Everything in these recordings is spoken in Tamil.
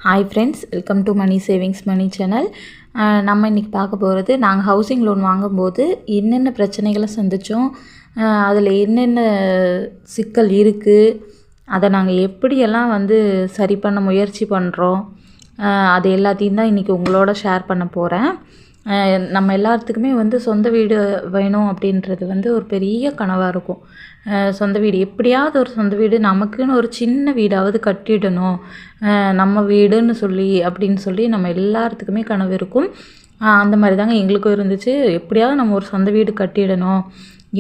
Hi friends, welcome to money savings money channel. நம்ம இன்றைக்கி பார்க்க போகிறது, நாங்கள் ஹவுசிங் லோன் வாங்கும்போது என்னென்ன பிரச்சனைகளை சந்தித்தோம், அதில் என்னென்ன சிக்கல் இருக்குது, அதை நாங்கள் எப்படியெல்லாம் சரி பண்ண முயற்சி பண்ணுறோம், அது எல்லாத்தையும் தான் இன்றைக்கி உங்களோட ஷேர் பண்ண போகிறேன். நம்ம எல்லாத்துக்குமே சொந்த வீடு வேணும் அப்படின்றது ஒரு பெரிய கனவாக இருக்கும். சொந்த வீடு, எப்படியாவது ஒரு சொந்த வீடு, நமக்குன்னு ஒரு சின்ன வீடாவது கட்டிடணும், நம்ம வீடுன்னு அப்படின்னு சொல்லி நம்ம எல்லாத்துக்குமே கனவு இருக்கும். அந்த மாதிரி தாங்க எங்களுக்கும் இருந்துச்சு. எப்படியாவது நம்ம ஒரு சொந்த வீடு கட்டிடணும்.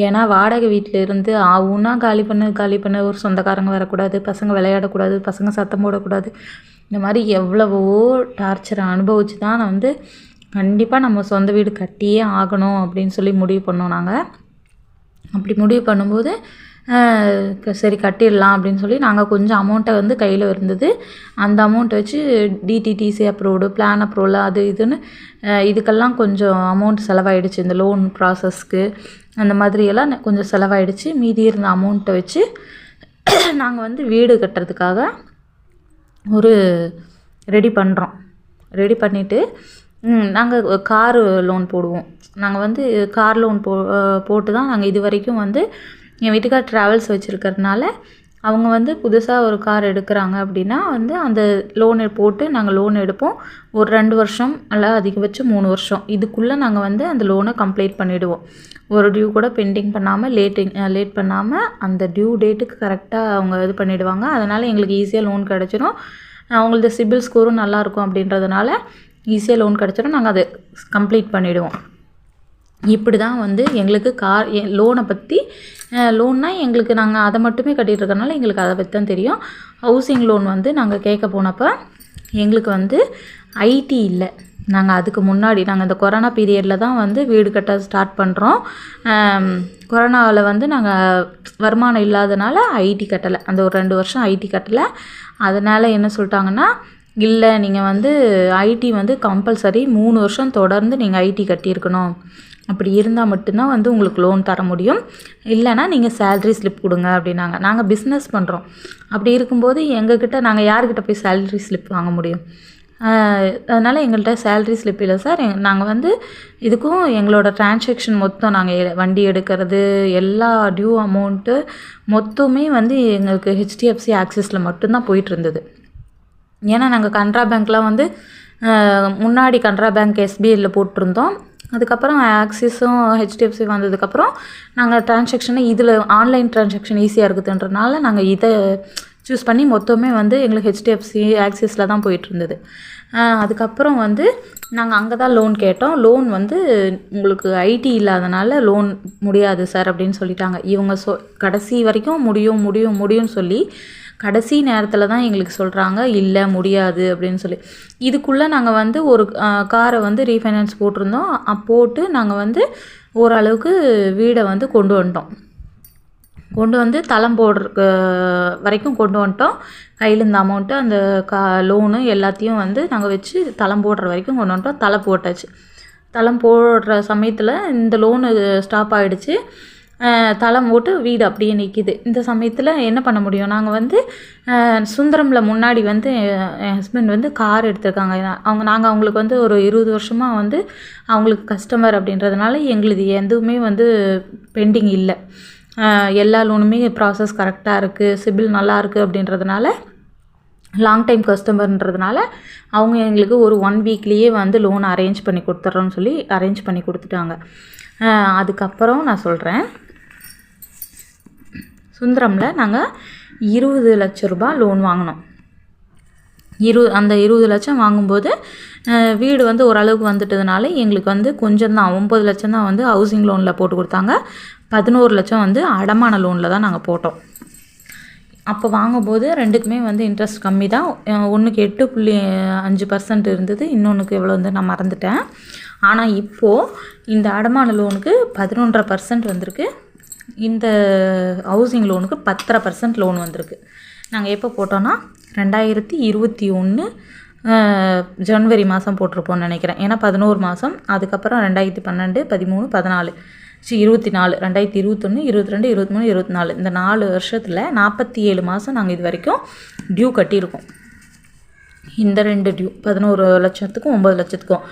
ஏன்னா வாடகை வீட்டில் இருந்து ஆகுன்னா காலி பண்ண ஒரு சொந்தக்காரங்க வரக்கூடாது, பசங்க விளையாடக்கூடாது, பசங்க சத்தம் போடக்கூடாது, இந்த மாதிரி எவ்வளவோ டார்ச்சரை அனுபவிச்சு தான் நான் கண்டிப்பாக நம்ம சொந்த வீடு கட்டியே ஆகணும் அப்படின்னு சொல்லி முடிவு பண்ணோம். நாங்கள் அப்படி முடிவு பண்ணும்போது சரி கட்டிடலாம் அப்படின்னு சொல்லி நாங்கள் கொஞ்சம் அமௌண்ட்டை கையில் இருந்தது. அந்த அமௌண்ட்டை வச்சு டிடிடிசி அப்ரூவ்டு, பிளான் அப்ரூவல், அது இதுன்னு இதுக்கெல்லாம் கொஞ்சம் அமௌண்ட் செலவாயிடுச்சு. இந்த லோன் ப்ராசஸ்க்கு அந்த மாதிரியெல்லாம் கொஞ்சம் செலவாயிடுச்சு. மீதி இருந்த அமௌண்ட்டை வச்சு நாங்கள் வீடு கட்டுறதுக்காக ஒரு ரெடி பண்ணுறோம். ரெடி பண்ணிவிட்டு நாங்கள் காரு லோன் போடுவோம். நாங்கள் கார் லோன் போட்டு தான் நாங்கள் இது வரைக்கும் என் வீட்டுக்கார் ட்ராவல்ஸ் வச்சுருக்கறதுனால அவங்க புதுசாக ஒரு கார் எடுக்கிறாங்க அப்படின்னா அந்த லோனை போட்டு நாங்கள் லோன் எடுப்போம். ஒரு 2 வருஷம் அல்ல அதிகபட்சம் 3 வருஷம் இதுக்குள்ளே நாங்கள் அந்த லோனை கம்ப்ளீட் பண்ணிவிடுவோம். ஒரு டியூ கூட பெண்டிங் பண்ணாமல், லேட் பண்ணாமல் அந்த டியூ டேட்டுக்கு கரெக்டாக அவங்க இது பண்ணிவிடுவாங்க. அதனால் எங்களுக்கு ஈஸியாக லோன் கிடச்சிடும். அவங்களது சிபில் ஸ்கோரும் நல்லாயிருக்கும் அப்படின்றதுனால ஈஸியாக லோன் கிடச்சிடும். நாங்கள் அதை கம்ப்ளீட் பண்ணிவிடுவோம். இப்படி தான் எங்களுக்கு லோனை பற்றி, லோன்னா எங்களுக்கு நாங்கள் அதை மட்டுமே கட்டிகிட்டு இருக்கறனால எங்களுக்கு அதை பற்றி தான் தெரியும். ஹவுசிங் லோன் நாங்கள் கேட்க போனப்போ எங்களுக்கு ஐடி இல்லை. நாங்கள் அதுக்கு முன்னாடி நாங்கள் இந்த கொரோனா பீரியடில் தான் வீடு கட்ட ஸ்டார்ட் பண்ணுறோம். கொரோனாவில் நாங்கள் வருமானம் இல்லாதனால ஐடி கட்டலை. அந்த ஒரு 2 வருஷம் ஐடி கட்டலை. அதனால் என்ன சொல்லிட்டாங்கன்னா, இல்லை நீங்கள் ஐடி கம்பல்சரி 3 வருஷம் தொடர்ந்து நீங்கள் ஐடி கட்டியிருக்கணும். அப்படி இருந்தால் மட்டும்தான் உங்களுக்கு லோன் தர முடியும். இல்லைனா நீங்கள் சேல்ரி ஸ்லிப் கொடுங்க அப்படின்னாங்க. நாங்கள் பிஸ்னஸ் பண்ணுறோம். அப்படி இருக்கும்போது எங்ககிட்ட நாங்கள் யார்கிட்ட போய் சேல்ரி ஸ்லிப் வாங்க முடியும்? அதனால் எங்கள்கிட்ட சேல்ரி ஸ்லிப் இல்லை சார். நாங்கள் இதுக்கும் எங்களோட டிரான்சாக்ஷன் மொத்தம், நாங்கள் வண்டி எடுக்கிறது எல்லா டியூ அமௌண்ட்டு மொத்தமே எங்களுக்கு ஹெச்டிஎஃப்சி ஆக்சிஸில் மட்டும்தான் போயிட்டுருந்தது. ஏன்னா நாங்கள் கனரா பேங்க்லாம் முன்னாடி கனரா பேங்க் எஸ்பிஐயில் போட்டிருந்தோம். அதுக்கப்புறம் ஆக்சிஸும் ஹெச்டிஎஃப்சி வந்ததுக்கப்புறம் நாங்கள் டிரான்சாக்ஷனை இதில் ஆன்லைன் டிரான்சாக்ஷன் ஈஸியாக இருக்குதுன்றனால நாங்கள் இதை சூஸ் பண்ணி மொத்தமே எங்களுக்கு ஹெச்டிஎஃப்சி ஆக்சிஸில் தான் போயிட்டுருந்தது. அதுக்கப்புறம் நாங்கள் அங்கே தான் லோன் கேட்டோம். லோன் உங்களுக்கு ஐடி இல்லாதனால லோன் முடியாது சார் அப்படின்னு சொல்லிட்டாங்க. இவங்க கடைசி வரைக்கும் முடியும்னு சொல்லி கடைசி நேரத்தில் தான் எங்களுக்கு சொல்கிறாங்க இல்லை முடியாது அப்படின்னு சொல்லி. இதுக்குள்ளே நாங்கள் ஒரு காரை ரீஃபைனான்ஸ் போட்டிருந்தோம். போட்டு நாங்கள் ஓரளவுக்கு வீடை கொண்டு வந்துட்டோம். தளம் போடுற வரைக்கும் கொண்டு வந்துட்டோம். கையில் இந்த அமௌண்ட்டு, அந்த லோனு எல்லாத்தையும் நாங்கள் வச்சு தளம் போடுற வரைக்கும் கொண்டு வந்துட்டோம். தளம் போட்டாச்சு. தளம் போடுற சமயத்தில் இந்த லோனு ஸ்டாப் ஆகிடுச்சு. தளம் போட்டு வீடு அப்படியே நிற்கிது. இந்த சமயத்தில் என்ன பண்ண முடியும்? நாங்கள் சுந்தரமில் முன்னாடி என் ஹஸ்பண்ட் கார் எடுத்திருக்காங்க. நாங்கள் அவங்களுக்கு ஒரு 20 வருஷமாக அவங்களுக்கு கஸ்டமர் அப்படின்றதுனால எங்களுக்கு எதுவுமே பெண்டிங் இல்லை. எல்லா லோனுமே ப்ராசஸ் கரெக்டாக இருக்குது, சிபில் நல்லா இருக்குது அப்படின்றதுனால, லாங் டைம் கஸ்டமர்ன்றதுனால அவங்க எங்களுக்கு ஒரு 1 வீக்லேயே லோன் அரேஞ்ச் பண்ணி கொடுத்துட்றோன்னு சொல்லி அரேஞ்ச் பண்ணி கொடுத்துட்டாங்க. அதுக்கப்புறம் நான் சொல்கிறேன், சுந்தரமில் நாங்கள் 20 லட்ச ரூபா லோன் வாங்கினோம். அந்த 20 லட்சம் வாங்கும்போது வீடு ஓரளவுக்கு வந்துட்டதுனால எங்களுக்கு கொஞ்சம் தான், 9 லட்சம் தான் ஹவுசிங் லோனில் போட்டு கொடுத்தாங்க. 11 லட்சம் அடமான லோனில் தான் நாங்கள் போட்டோம். அப்போ வாங்கும்போது ரெண்டுக்குமே இன்ட்ரெஸ்ட் கம்மி தான். ஒன்றுக்கு 8.5% இருந்தது, இன்னொன்றுக்கு எவ்வளோ நான் மறந்துட்டேன். ஆனால் இப்போது இந்த அடமான லோனுக்கு 11.5% வந்திருக்கு. இந்த ஹவுசிங் லோனுக்கு 10.5% லோன் வந்திருக்கு. நாங்கள் எப்போ போட்டோன்னா 2021 ஜனவரி மாதம் போட்டிருப்போம்னு நினைக்கிறேன். ஏன்னா 11 மாதம், அதுக்கப்புறம் 2012, 13, 14, 24, 2021, 22, 23, 24 இந்த 4 வருஷத்தில் 47 மாதம் நாங்கள் இது வரைக்கும் டியூ கட்டியிருக்கோம். இந்த 2 டியூ 11 லட்சத்துக்கும் 9 லட்சத்துக்கும்.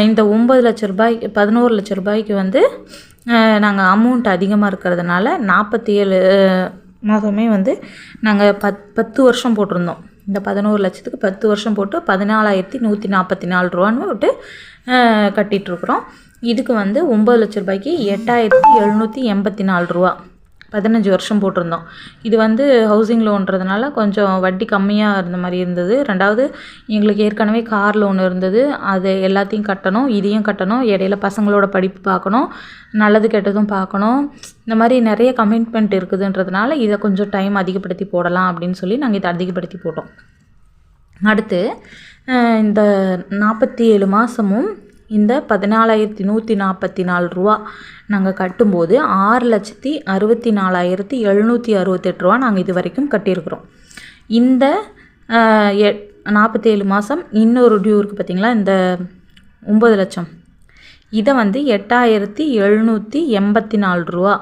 இந்த 9 லட்ச ரூபாய் 11 லட்ச ரூபாய்க்கு வந்து நாங்கள் அமௌண்ட் அதிகமாக இருக்கிறதுனால 47 மாதமே வந்து நாங்கள் 10 வருஷம் போட்டிருந்தோம். இந்த 11 லட்சத்துக்கு 10 வருஷம் போட்டு 14,144 ரூபான்னு விட்டு கட்டிகிட்ருக்குறோம். இதுக்கு வந்து 9 லட்ச ரூபாய்க்கு 8,784 ரூபா 15 வருஷம் போட்டிருந்தோம். இது வந்து ஹவுசிங் லோன்றதுனால கொஞ்சம் வட்டி கம்மியாக இருந்த மாதிரி இருந்தது. ரெண்டாவது எங்களுக்கு ஏற்கனவே கார் லோன் இருந்தது, அது எல்லாத்தையும் கட்டணும், இதையும் கட்டணும், இடையில பசங்களோட படிப்பு பார்க்கணும், நல்லது கெட்டதும் பார்க்கணும், இந்த மாதிரி நிறைய கமிட்மெண்ட் இருக்குதுன்றதுனால இதை கொஞ்சம் டைம் அதிகப்படுத்தி போடலாம் அப்படின்னு சொல்லி நாங்கள் இதை அதிகப்படுத்தி போட்டோம். அடுத்து இந்த 47 மாதமும் இந்த 14,144 ரூபா நாங்கள் கட்டும்போது 6,64,768 ரூபா நாங்கள் இது வரைக்கும் கட்டியிருக்கிறோம். இந்த 47 மாதம் இன்னொரு டியூ இருக்குது பார்த்திங்களா, இந்த 9 லட்சம், இதை வந்து 8,784 ரூபா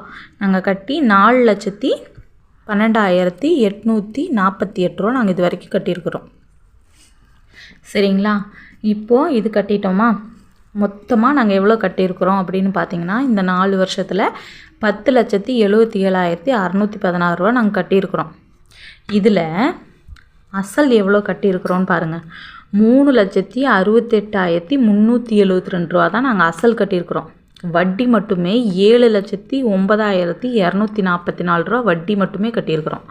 நாங்கள் கட்டி 4,12,848 ரூபா நாங்கள் இது வரைக்கும் கட்டியிருக்கிறோம். சரிங்களா? இப்போது இது கட்டிட்டோமா, மொத்தமாக நாங்கள் எவ்வளோ கட்டியிருக்கிறோம் அப்படின்னு பார்த்தீங்கன்னா இந்த 4 வருஷத்தில் 10,77,616 ரூபா நாங்கள் கட்டியிருக்கிறோம். இதில் அசல் எவ்வளோ கட்டியிருக்கிறோன்னு பாருங்கள். 3,68,372 ரூபா தான் நாங்கள் அசல் கட்டியிருக்கிறோம். வட்டி மட்டுமே 7,09,244 ரூபா வட்டி மட்டுமே கட்டியிருக்கிறோம்.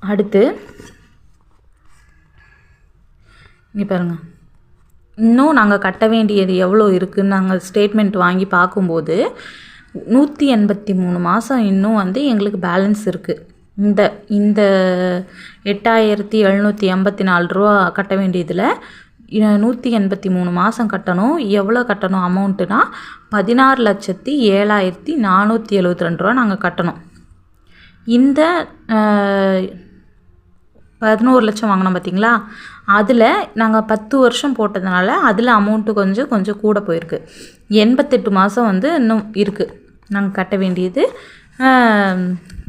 அடுத்து இங்கே பாருங்கள், இன்னும் நாங்கள் கட்ட வேண்டியது எவ்வளோ இருக்குதுன்னு நாங்கள் ஸ்டேட்மெண்ட் வாங்கி பார்க்கும்போது 183 மாதம் இன்னும் வந்து எங்களுக்கு பேலன்ஸ் இருக்குது. இந்த 8,784 ரூபா கட்ட வேண்டியதில் 183 மாதம் கட்டணும். எவ்வளோ கட்டணும் அமௌண்ட்டுனா 16,07,472 ரூபா நாங்கள் கட்டணும். இந்த 11 லட்சம் வாங்கினோம் பார்த்திங்களா, அதில் நாங்கள் 10 வருஷம் போட்டதுனால அதில் அமௌண்ட்டு கொஞ்சம் கூட போயிருக்கு. 88 மாதம் வந்து இன்னும் இருக்குது நாங்கள் கட்ட வேண்டியது.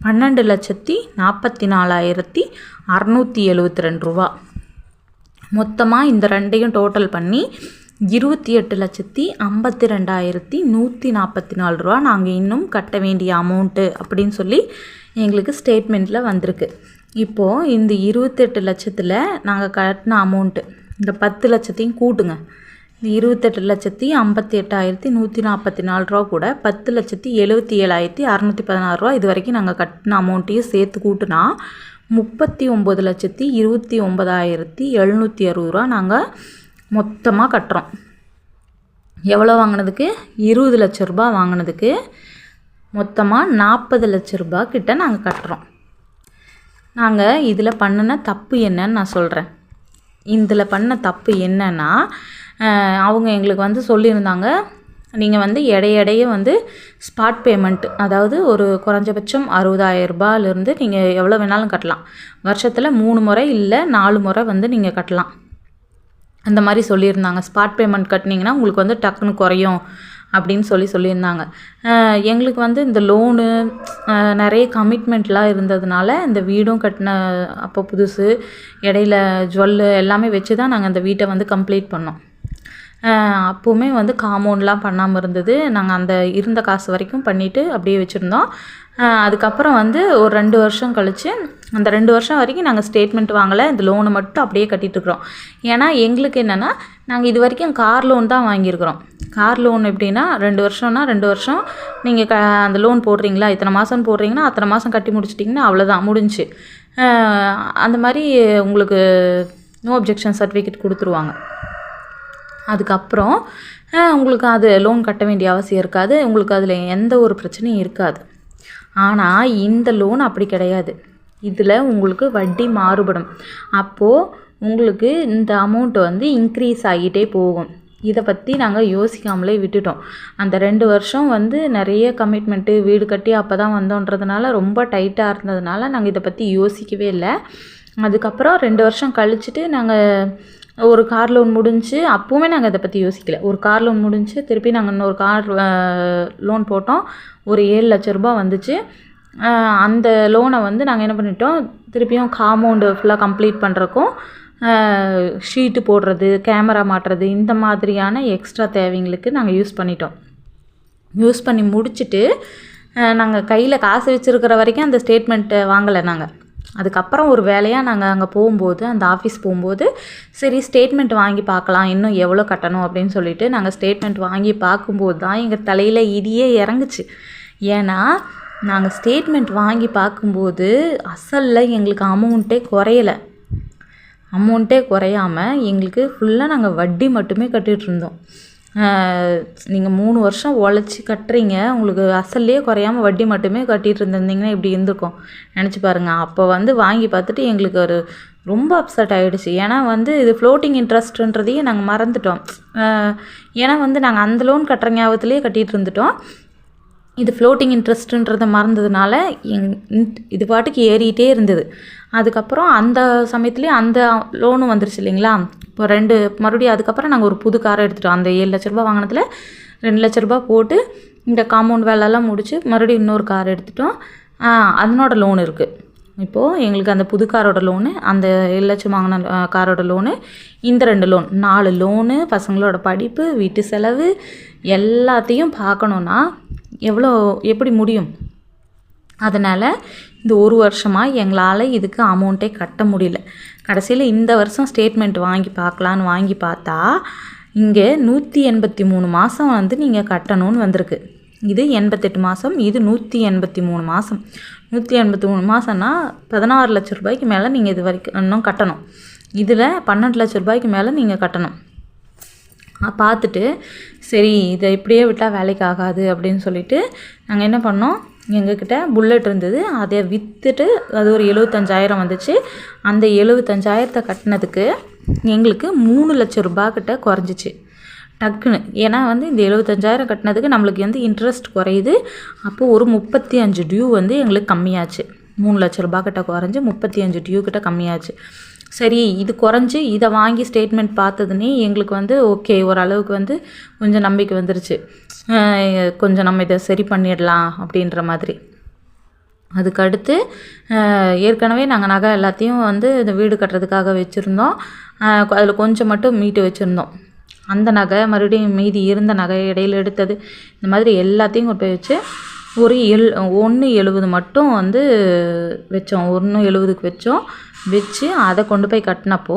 12,44,672 ரூபா. மொத்தமாக இந்த ரெண்டையும் டோட்டல் பண்ணி 28,52,144 ரூபா நாங்கள் இன்னும் கட்ட வேண்டிய அமௌண்ட்டு அப்படின்னு சொல்லி எங்களுக்கு ஸ்டேட்மெண்ட்டில் வந்திருக்கு. இப்போது இந்த 28 லட்சத்தில் நாங்கள் கட்டின அமௌண்ட்டு இந்த 10 லட்சத்தையும் கூட்டுங்க. இந்த 28,58,144 ரூபா கூட 10,77,616 ரூபா இது வரைக்கும் நாங்கள் கட்டின அமௌண்ட்டையும் சேர்த்து கூட்டினா 39,29,760 ரூபா நாங்கள் மொத்தமாக கட்டுறோம். எவ்வளோ வாங்கினதுக்கு? 20 லட்ச ரூபா வாங்கினதுக்கு மொத்தமாக 40 லட்ச ரூபா கிட்ட நாங்கள் கட்டுறோம். நாங்கள் இதில் பண்ணின தப்பு என்னன்னு நான் சொல்கிறேன். இதில் பண்ண தப்பு என்னன்னா, அவங்க எங்களுக்கு வந்து சொல்லியிருந்தாங்க, நீங்கள் வந்து இடையே வந்து ஸ்பாட் பேமெண்ட், அதாவது ஒரு குறைஞ்சபட்சம் 60,000 ரூபாயிலிருந்து நீங்கள் எவ்வளோ வேணாலும் கட்டலாம். வருஷத்தில் 3 முறை இல்லை 4 முறை வந்து நீங்கள் கட்டலாம். அந்த மாதிரி சொல்லியிருந்தாங்க. ஸ்பாட் பேமெண்ட் கட்டினீங்கன்னா உங்களுக்கு வந்து டக்குன்னு குறையும் அப்படின்னு சொல்லியிருந்தாங்க. எங்களுக்கு வந்து இந்த லோனு நிறைய கமிட்மெண்ட்லாம் இருந்ததுனால இந்த வீடும் கட்டின அப்போ புதுசு, இடையில ஜுவல்லு எல்லாமே வச்சு தான் நாங்கள் அந்த வீட்டை வந்து கம்ப்ளீட் பண்ணோம். அப்போவுமே வந்து காம்பவுண்ட்லாம் பண்ணாமல் இருந்தது. நாங்கள் அந்த இருந்த காசு வரைக்கும் பண்ணிவிட்டு அப்படியே வச்சுருந்தோம். அதுக்கப்புறம் வந்து ஒரு 2 வருஷம் கழித்து, அந்த 2 வருஷம் வரைக்கும் நாங்கள் ஸ்டேட்மெண்ட் வாங்கலை, இந்த லோனை மட்டும் அப்படியே கட்டிகிட்ருக்குறோம். ஏன்னா எங்களுக்கு என்னென்னா, நாங்கள் இது வரைக்கும் கார் லோன் தான் வாங்கியிருக்கிறோம். கார் லோன் எப்படின்னா 2 வருஷம்னா 2 வருஷம் நீங்கள் அந்த லோன் போடுறீங்களா, இத்தனை மாதம் போடுறீங்கன்னா அத்தனை மாதம் கட்டி முடிச்சிட்டிங்கன்னா அவ்வளோதான், முடிஞ்சு. அந்த மாதிரி உங்களுக்கு நோ அப்ஜெக்ஷன் சர்டிஃபிகேட் கொடுத்துருவாங்க. அதுக்கப்புறம் உங்களுக்கு அது லோன் கட்ட வேண்டிய அவசியம் இருக்காது, உங்களுக்கு அதில் எந்த ஒரு பிரச்சனையும் இருக்காது. ஆனால் இந்த லோன் அப்படி கிடையாது. இதில் உங்களுக்கு வட்டி மாறுபடும். அப்போது உங்களுக்கு இந்த அமௌண்ட் வந்து இன்க்ரீஸ் ஆகிட்டே போகும். இதை பற்றி நாங்கள் யோசிக்காமலே விட்டுட்டோம். அந்த 2 வருஷம் வந்து நிறைய கமிட்மெண்ட்டு, வீடு கட்டி அப்போ தான் வந்தோன்றதுனால ரொம்ப டைட்டாக இருந்ததுனால நாங்கள் இதை பற்றி யோசிக்கவே இல்லை. அதுக்கப்புறம் 2 வருஷம் கழிச்சுட்டு நாங்கள் ஒரு கார் லோன் முடிஞ்சு, அப்போவுமே நாங்கள் இதை பற்றி யோசிக்கல. ஒரு கார் லோன் முடிஞ்சு திருப்பி நாங்கள் இன்னொரு கார் லோன் போட்டோம். ஒரு 7 லட்ச ரூபா வந்துச்சு. அந்த லோனை வந்து நாங்கள் என்ன பண்ணிட்டோம், திருப்பியும் காம்பவுண்டு ஃபுல்லாக கம்ப்ளீட் பண்ணுறக்கும் ஷீட்டு போடுறது, கேமரா மாட்டுறது, இந்த மாதிரியான எக்ஸ்ட்ரா தேவைங்களுக்கு நாங்கள் யூஸ் பண்ணிட்டோம். யூஸ் பண்ணி முடிச்சுட்டு நாங்கள் கையில் காசு வச்சுருக்கிற வரைக்கும் அந்த ஸ்டேட்மெண்ட்டை வாங்கலை நாங்கள். அதுக்கப்புறம் ஒரு வேலையாக நாங்கள் அங்கே போகும்போது, அந்த ஆஃபீஸ் போகும்போது, சரி ஸ்டேட்மெண்ட் வாங்கி பார்க்கலாம், இன்னும் எவ்வளோ கட்டணும் அப்படின்னு சொல்லிட்டு நாங்கள் ஸ்டேட்மெண்ட் வாங்கி பார்க்கும்போது தான் எங்கள் தலையில் இடியே இறங்குச்சு. ஏன்னா நாங்கள் ஸ்டேட்மெண்ட் வாங்கி பார்க்கும்போது அசலில் எங்களுக்கு அமௌண்ட்டே குறையாமல் எங்களுக்கு ஃபுல்லாக நாங்கள் வட்டி மட்டுமே கட்டிகிட்ருந்தோம். நீங்கள் 3 வருஷம் உழைச்சி கட்டுறீங்க, உங்களுக்கு அசல்லே குறையாமல் வட்டி மட்டுமே கட்டிகிட்டு இருந்திருந்தீங்கன்னா இப்படி இருந்திருக்கும் நினச்சி பாருங்கள். அப்போ வாங்கி பார்த்துட்டு எங்களுக்கு ஒரு ரொம்ப அப்செட் ஆகிடுச்சு. ஏன்னா இது ஃப்ளோட்டிங் இன்ட்ரெஸ்ட்டுன்றதையும் நாங்கள் மறந்துட்டோம். ஏன்னா நாங்கள் அந்த லோன் கட்டுற ஞாபகத்துலேயே கட்டிகிட்டு இருந்துட்டோம். இது ஃப்ளோட்டிங் இன்ட்ரெஸ்ட்டுன்றதை மறந்ததுனால இது பாட்டுக்கு ஏறிக்கிட்டே இருந்தது. அதுக்கப்புறம் அந்த சமயத்துலேயே அந்த லோனும் வந்துருச்சு இல்லைங்களா. இப்போ மறுபடியும் அதுக்கப்புறம் நாங்கள் ஒரு புது காரை எடுத்துட்டோம். அந்த 7 லட்ச ரூபா வாங்கினதில் 2 லட்ச ரூபா போட்டு இந்த காம்பவுண்ட் வேலைலாம் முடித்து மறுபடியும் இன்னொரு கார் எடுத்துட்டோம். அதனோட லோன் இருக்குது. இப்போது எங்களுக்கு அந்த புது காரோட லோனு, அந்த 7 லட்சம் வாங்கின காரோட லோனு, இந்த 2 லோன், 4 லோனு, பசங்களோட படிப்பு, வீட்டு செலவு எல்லாத்தையும் பார்க்கணுன்னா எப்படி முடியும்? அதனால் இந்த 1 வருஷமாக எங்களால் இதுக்கு அமௌண்ட்டே கட்ட முடியல. கடைசியில் இந்த வருஷம் ஸ்டேட்மெண்ட் வாங்கி பார்க்கலான்னு வாங்கி பார்த்தா இங்கே 183 மாதம் நீங்கள் கட்டணும்னு வந்திருக்கு. இது 88 மாதம், இது 183 மாதம். 183 மாதம்னா 16 லட்ச ரூபாய்க்கு மேலே நீங்கள் இது வரைக்கும் இன்னும் கட்டணும். இதில் 12 லட்ச ரூபாய்க்கு மேலே நீங்கள் கட்டணும். பார்த்துட்டு சரி இதை இப்படியே விட்டால் வேலைக்கு ஆகாது அப்படின்னு சொல்லிட்டு நாங்கள் என்ன பண்ணோம், எங்கக்கிட்ட புல்லட் இருந்தது, அதை விற்றுட்டு அது ஒரு 75,000 வந்துச்சு. அந்த 75,000 கட்டினதுக்கு எங்களுக்கு 3 லட்ச ரூபா கிட்ட குறைஞ்சிச்சு டக்குன்னு. ஏன்னா இந்த 75,000 கட்டினதுக்கு நம்மளுக்கு இன்ட்ரெஸ்ட் குறையுது. அப்போது ஒரு 35 டியூ எங்களுக்கு கம்மியாச்சு. 3 லட்ச ரூபா கிட்ட குறைஞ்சி 35 டியூ கிட்ட கம்மியாச்சு. சரி இது குறைஞ்சி இதை வாங்கி ஸ்டேட்மெண்ட் பார்த்ததுன்னே எங்களுக்கு ஓகே ஓரளவுக்கு கொஞ்சம் நம்பிக்கை வந்துருச்சு. கொஞ்சம் நம்ம இதை சரி பண்ணிடலாம் அப்படின்ற மாதிரி. அதுக்கடுத்து ஏற்கனவே நாங்கள் நகை எல்லாத்தையும் இந்த வீடு கட்டுறதுக்காக வச்சுருந்தோம். அதில் கொஞ்சம் மட்டும் மீட்டு வச்சுருந்தோம். அந்த நகை மறுபடியும் மீதி இருந்த நகை இடையில் எடுத்தது, இந்த மாதிரி எல்லாத்தையும் கொண்டு போய் வச்சு ஒரு 170 மட்டும் வச்சோம். 170க்கு வச்சு அதை கொண்டு போய் கட்டினப்போ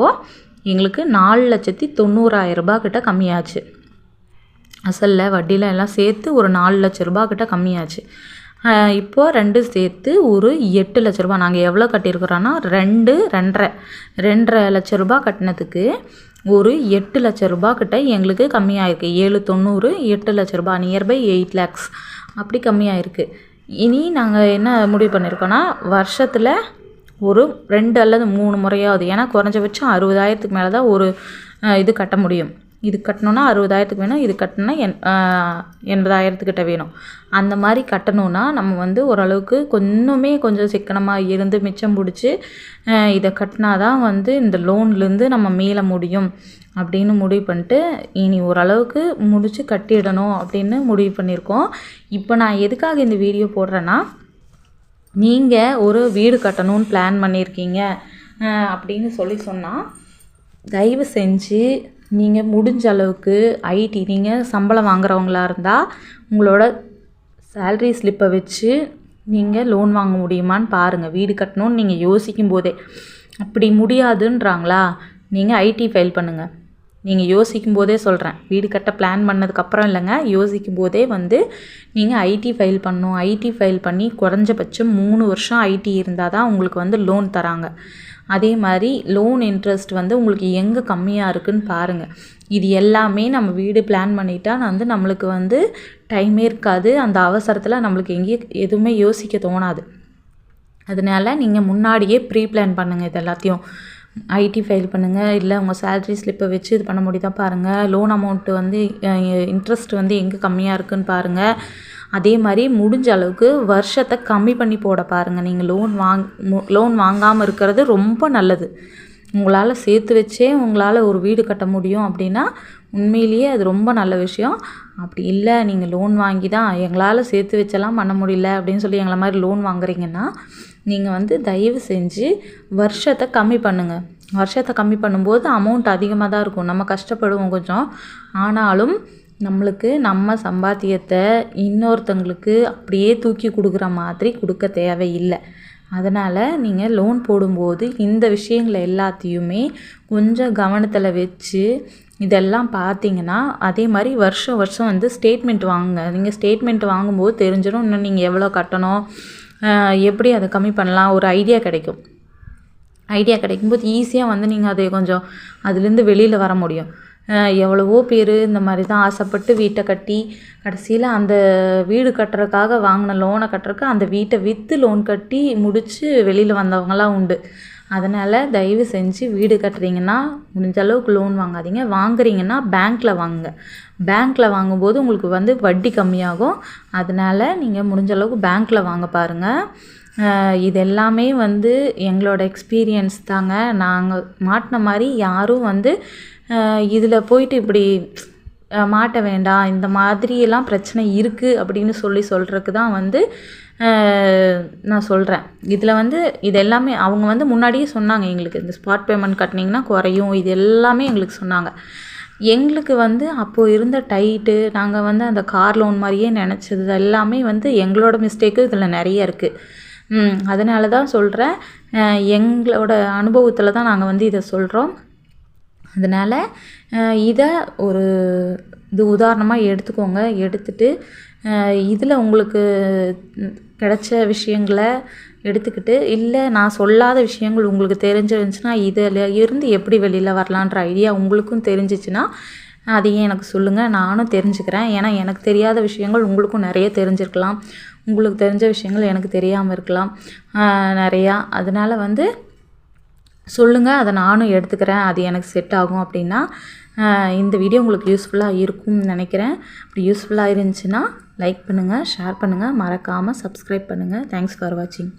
எங்களுக்கு 4,90,000 ரூபா கிட்ட கம்மியாச்சு. அசலில் வட்டியில் எல்லாம் சேர்த்து ஒரு 4 லட்ச ரூபா கிட்ட கம்மியாச்சு. இப்போது 2 சேர்த்து ஒரு 8 லட்ச ரூபா. நாங்கள் எவ்வளோ கட்டியிருக்கிறோன்னா 2.5 லட்ச ரூபா கட்டினதுக்கு ஒரு 8 லட்ச ரூபா கிட்ட எங்களுக்கு கம்மியாயிருக்கு. 790 8 லட்ச ரூபா, நியர்பை 8 lakhs அப்படி கம்மியாயிருக்கு. இனி நாங்கள் என்ன முடிவு பண்ணியிருக்கோன்னா வருஷத்தில் ஒரு 2 அல்லது 3 முறையாவது, ஏன்னா குறைஞ்சபட்சம் 60,000க்கு மேலே தான் ஒரு இது கட்ட முடியும். இது கட்டணுன்னா 60,000க்கு வேணும், இது கட்டணுன்னா 80,000கிட்ட வேணும். அந்த மாதிரி கட்டணுன்னா நம்ம ஓரளவுக்கு கொஞ்சம் சிக்கனமாக இருந்து மிச்சம் பிடிச்சி இதை கட்டினா தான் இந்த லோன்லேருந்து நம்ம மீள முடியும் அப்படின்னு முடிவு பண்ணிட்டு இனி ஓரளவுக்கு முடித்து கட்டிடணும் அப்படின்னு முடிவு பண்ணியிருக்கோம். இப்போ நான் எதுக்காக இந்த வீடியோ போடுறேன்னா, நீங்கள் ஒரு வீடு கட்டணும்னு பிளான் பண்ணியிருக்கீங்க அப்படின்னு சொன்னால் தயவு செஞ்சு நீங்கள் முடிஞ்ச அளவுக்கு நீங்கள் சம்பளம் வாங்குறவங்களா இருந்தால் உங்களோட சேல்ரி ஸ்லிப்பை வச்சு நீங்கள் லோன் வாங்க முடியுமான்னு பாருங்கள். வீடு கட்டணும்னு நீங்கள் யோசிக்கும் போதே. அப்படி முடியாதுன்றாங்களா, நீங்கள் ஐடி ஃபைல் பண்ணுங்கள். நீங்கள் யோசிக்கும் போதே சொல்கிறேன், வீடு கட்ட பிளான் பண்ணதுக்கப்புறம் இல்லைங்க, யோசிக்கும் போதே நீங்கள் ஐடி ஃபைல் பண்ணணும். ஐடி ஃபைல் பண்ணி குறைஞ்சபட்சம் 3 வருஷம் ஐடி இருந்தால் தான் உங்களுக்கு லோன் தராங்க. அதே மாதிரி லோன் இன்ட்ரெஸ்ட் உங்களுக்கு எங்கே கம்மியாக இருக்குதுன்னு பாருங்கள். இது எல்லாமே நம்ம வீடு பிளான் பண்ணிட்டா நம்மளுக்கு டைமே இருக்காது. அந்த அவசரத்தில் நம்மளுக்கு எங்கேயும் எதுவுமே யோசிக்க தோணாது. அதனால நீங்கள் முன்னாடியே ப்ரீ பிளான் பண்ணுங்கள். இது எல்லாத்தையும் ஐடி ஃபைல் பண்ணுங்கள். இல்லை உங்கள் சேலரி ஸ்லிப்பை வச்சு இது பண்ண முடியுதா பாருங்கள். லோன் அமௌண்ட்டு இன்ட்ரெஸ்ட் எங்கே கம்மியாக இருக்குதுன்னு பாருங்கள். அதே மாதிரி முடிஞ்ச அளவுக்கு வருஷத்தை கம்மி பண்ணி போட பாருங்கள். நீங்கள் லோன் வாங்காமல் இருக்கிறது ரொம்ப நல்லது. உங்களால் சேர்த்து வச்சே உங்களால் ஒரு வீடு கட்ட முடியும் அப்படின்னா உண்மையிலேயே அது ரொம்ப நல்ல விஷயம். அப்படி இல்லை நீங்கள் லோன் வாங்கி தான் எங்களால் சேர்த்து வச்செல்லாம் பண்ண முடியல அப்படின்னு சொல்லி எங்களை மாதிரி லோன் வாங்குறீங்கன்னா நீங்கள் தயவு செஞ்சு வருஷத்தை கம்மி பண்ணுங்கள். வருஷத்தை கம்மி பண்ணும்போது அமௌண்ட் அதிகமாக தான் இருக்கும். நம்ம கஷ்டப்படுவோம் கொஞ்சம். ஆனாலும் நம்மளுக்கு நம்ம சம்பாத்தியத்தை இன்னொருத்தங்களுக்கு அப்படியே தூக்கி கொடுக்குற மாதிரி கொடுக்க தேவையில்லை. அதனால் நீங்கள் லோன் போடும்போது இந்த விஷயங்களை எல்லாத்தையுமே கொஞ்சம் கவனத்தில் வச்சு இதெல்லாம் பார்த்தீங்கன்னா, அதே மாதிரி வருஷம் வருஷம் வந்து ஸ்டேட்மெண்ட் வாங்குங்க. நீங்கள் ஸ்டேட்மெண்ட் வாங்கும்போது தெரிஞ்சிடும் இன்னும் நீங்கள் எவ்வளோ கட்டணும், எப்படி அதை கம்மி பண்ணலாம், ஒரு ஐடியா கிடைக்கும். ஐடியா கிடைக்கும்போது ஈஸியாக வந்து நீங்கள் அதை கொஞ்சம் அதுலேருந்து வெளியில் வர முடியும். எவ்வளவோ பேர் இந்த மாதிரி தான் ஆசைப்பட்டு வீட்டை கட்டி கடைசியில் அந்த வீடு கட்டுறதுக்காக வாங்கின லோனை கட்டுறதுக்கு அந்த வீட்டை விற்று லோன் கட்டி முடித்து வெளியில் வந்தவங்களாம் உண்டு. அதனால் தயவு செஞ்சு வீடு கட்டுறீங்கன்னா முடிஞ்ச அளவுக்கு லோன் வாங்காதீங்க. வாங்குறீங்கன்னா பேங்க்கில் வாங்குங்க. பேங்க்கில் வாங்கும்போது உங்களுக்கு வந்து வட்டி கம்மியாகும். அதனால் நீங்கள் முடிஞ்ச அளவுக்கு பேங்க்கில் வாங்க பாருங்கள். இது எல்லாமே வந்து எங்களோட எக்ஸ்பீரியன்ஸ் தாங்க. நாங்கள் மாட்டின மாதிரி யாரும் வந்து இதில் போயிட்டு இப்படி மாட்ட வேண்டாம், இந்த மாதிரியெல்லாம் பிரச்சனை இருக்குது அப்படின்னு சொல்கிறதுக்கு தான் வந்து நான் சொல்கிறேன். இதில் வந்து இது எல்லாமே அவங்க வந்து முன்னாடியே சொன்னாங்க எங்களுக்கு, இந்த ஸ்பாட் பேமெண்ட் கட்டினீங்கன்னா குறையும், இது எல்லாமே எங்களுக்கு சொன்னாங்க. எங்களுக்கு வந்து அப்போது இருந்த டைட்டு, நாங்கள் வந்து அந்த கார் லோன் மாதிரியே நினச்சது எல்லாமே வந்து எங்களோட மிஸ்டேக்கு இதில் நிறைய இருக்குது. அதனால தான் சொல்கிறேன், எங்களோட அனுபவத்தில் தான் நாங்கள் வந்து இதை சொல்கிறோம். அதனால் இதை ஒரு இது உதாரணமாக எடுத்துக்கோங்க. எடுத்துகிட்டு இதில் உங்களுக்கு கிடைச்ச விஷயங்களை எடுத்துக்கிட்டு, இல்லை நான் சொல்லாத விஷயங்கள் உங்களுக்கு தெரிஞ்சிருந்துச்சுன்னா இதில் இருந்து எப்படி வெளியில் வரலான்ற ஐடியா உங்களுக்கும் தெரிஞ்சிச்சுன்னா அதையே எனக்கு சொல்லுங்கள், நானும் தெரிஞ்சுக்கிறேன். ஏன்னா எனக்கு தெரியாத விஷயங்கள் உங்களுக்கும் நிறைய தெரிஞ்சிருக்கலாம், உங்களுக்கு தெரிஞ்ச விஷயங்கள் எனக்கு தெரியாமல் இருக்கலாம் நிறையா. அதனால் வந்து சொல்லுங்கள், அதை நானும் எடுத்துக்கிறேன், அது எனக்கு செட் ஆகும் அப்படின்னா. இந்த வீடியோ உங்களுக்கு யூஸ்ஃபுல்லாக இருக்கும்னு நினைக்கிறேன். அப்படி யூஸ்ஃபுல்லாக இருந்துச்சுன்னா லைக் பண்ணுங்கள், ஷேர் பண்ணுங்கள், மறக்காமல் சப்ஸ்கிரைப் பண்ணுங்கள். தேங்க்ஸ் ஃபார் வாட்சிங்.